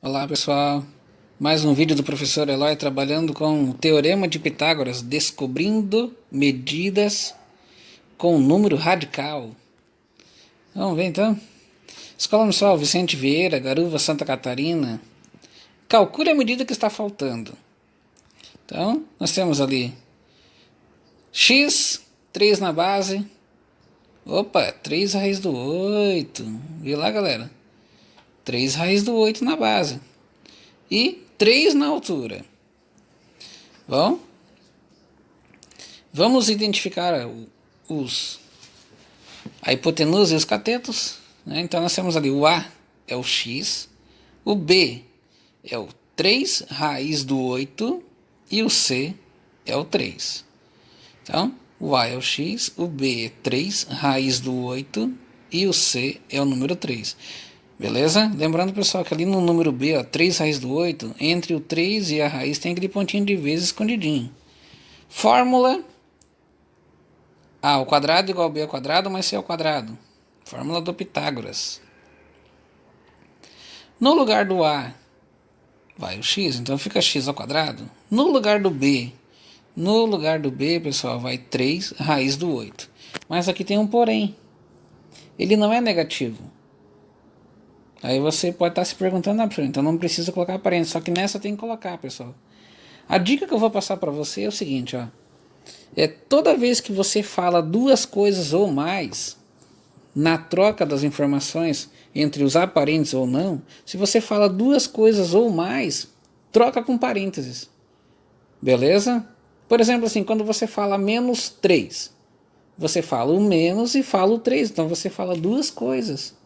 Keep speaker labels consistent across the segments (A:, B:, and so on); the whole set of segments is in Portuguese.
A: Olá pessoal, mais um vídeo do professor Eloy trabalhando com o Teorema de Pitágoras, descobrindo medidas com número radical. Vamos ver então? Escola Municipal Vicente Vieira, Garuva, Santa Catarina. Calcule a medida que está faltando. Então, nós temos ali x, 3 na base. Opa, 3 raiz do 8. Viu lá, galera? 3 raiz do 8 na base. E 3 na altura. Bom, vamos identificar a hipotenusa e os catetos. Né? Então nós temos ali o A é o x, o B é o 3 raiz do 8 e o C é o 3. Então, o A é o x, o B é 3 raiz do 8 e o C é o número 3. Beleza? Lembrando, pessoal, que ali no número B, ó, 3 raiz do 8, entre o 3 e a raiz tem aquele pontinho de vezes escondidinho. Fórmula A ao quadrado igual a B ao quadrado mais C ao quadrado. Fórmula do Pitágoras. No lugar do A vai o x, então fica x ao quadrado. No lugar do B, pessoal, vai 3 raiz do 8. Mas aqui tem um porém. Ele não é negativo. Aí você pode estar se perguntando, então não precisa colocar parênteses, só que nessa tem que colocar, pessoal. A dica que eu vou passar para você é o seguinte, ó. Toda vez que você fala duas coisas ou mais, na troca das informações entre usar parênteses ou não, se você fala duas coisas ou mais, troca com parênteses. Beleza? Por exemplo, assim, quando você fala menos 3, você fala o menos e fala o 3, então você fala duas coisas.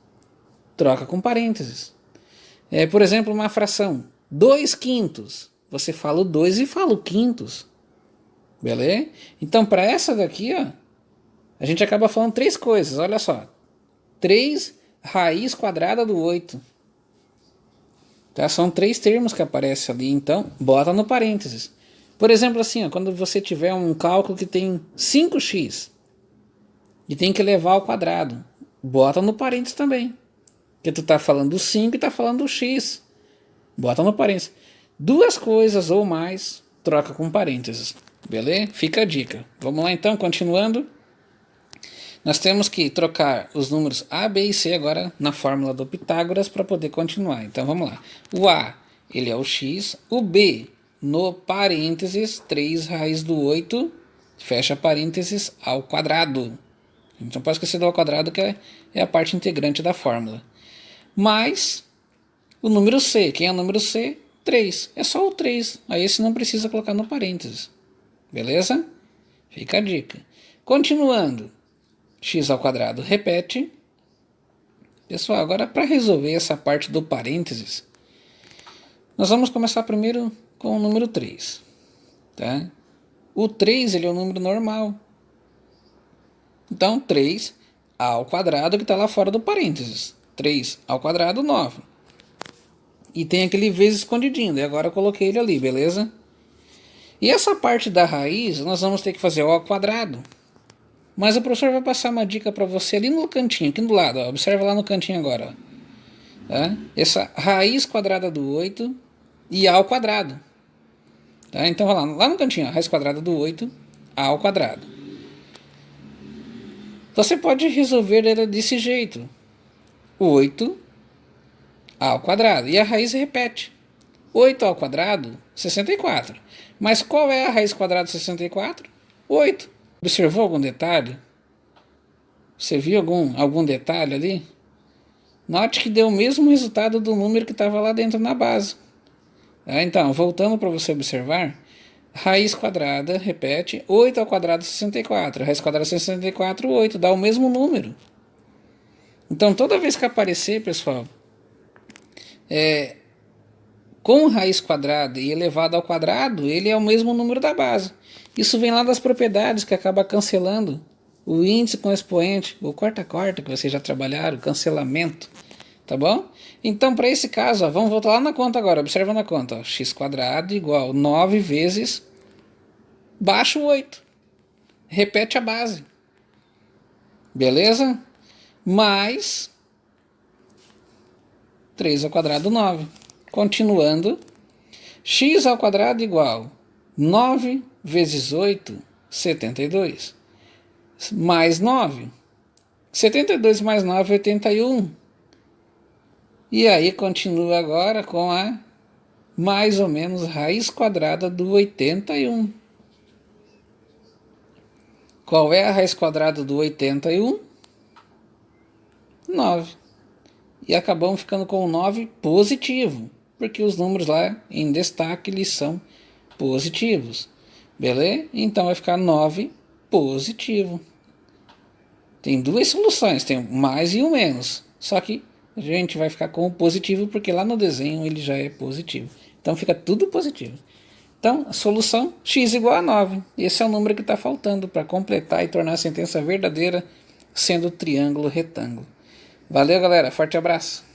A: Troca com parênteses. Por exemplo, uma fração 2 quintos. Você fala o 2 e fala o quintos. Beleza? Então, para essa daqui, ó, a gente acaba falando três coisas. Olha só. 3 raiz quadrada do 8. Tá? São três termos que aparecem ali. Então, bota no parênteses. Por exemplo, assim, ó, quando você tiver um cálculo que tem 5x e tem que levar ao quadrado, bota no parênteses também. Porque tu tá falando do 5 e tá falando do x. Bota no parênteses. Duas coisas ou mais, troca com parênteses. Beleza? Fica a dica. Vamos lá então, continuando. Nós temos que trocar os números A, B e C agora na fórmula do Pitágoras para poder continuar. Então vamos lá. O A, ele é o x. O B, no parênteses, 3 raiz do 8, fecha parênteses, ao quadrado. Então pode esquecer do ao quadrado, que é a parte integrante da fórmula. Mais o número C. Quem é o número C? 3. É só o 3. Aí esse não precisa colocar no parênteses. Beleza? Fica a dica. Continuando. X ao quadrado repete. Pessoal, agora para resolver essa parte do parênteses, nós vamos começar primeiro com o número 3. Tá? O 3 ele é um número normal. Então, 3 ao quadrado que está lá fora do parênteses. 3 ao quadrado, 9. E tem aquele vezes escondidinho. E agora eu coloquei ele ali, beleza? E essa parte da raiz, nós vamos ter que fazer o ao quadrado. Mas o professor vai passar uma dica para você ali no cantinho, aqui do lado. Ó. Observa lá no cantinho agora. Ó. Tá? Essa raiz quadrada do 8 e a ao quadrado. Tá? Então, vai lá no cantinho. Ó, raiz quadrada do 8, a ao quadrado. Você pode resolver ela desse jeito. 8 ao quadrado. E a raiz repete. 8 ao quadrado, 64. Mas qual é a raiz quadrada de 64? 8. Observou algum detalhe? Você viu algum detalhe ali? Note que deu o mesmo resultado do número que estava lá dentro na base. Então, voltando para você observar, raiz quadrada, repete, 8 ao quadrado, 64. Raiz quadrada, 64, 8. Dá o mesmo número. Então, toda vez que aparecer, pessoal, com raiz quadrada e elevado ao quadrado, ele é o mesmo número da base. Isso vem lá das propriedades, que acaba cancelando o índice com expoente, o corta-corta, que vocês já trabalharam, o cancelamento. Tá bom? Então, para esse caso, ó, vamos voltar lá na conta agora. Observa na conta. Ó, x quadrado igual 9 vezes baixo 8. Repete a base. Beleza? Mais 3 ao quadrado, 9. Continuando, x ao quadrado igual 9 vezes 8, 72. Mais 9. 72 mais 9, 81. E aí continua agora com a mais ou menos raiz quadrada do 81. Qual é a raiz quadrada do 81? 9. E acabamos ficando com o 9 positivo, porque os números lá em destaque eles são positivos. Beleza? Então vai ficar 9 positivo. Tem duas soluções, tem um mais e um menos. Só que a gente vai ficar com o positivo porque lá no desenho ele já é positivo. Então fica tudo positivo. Então, a solução x igual a 9. Esse é o número que está faltando para completar e tornar a sentença verdadeira, sendo o triângulo retângulo. Valeu, galera. Forte abraço.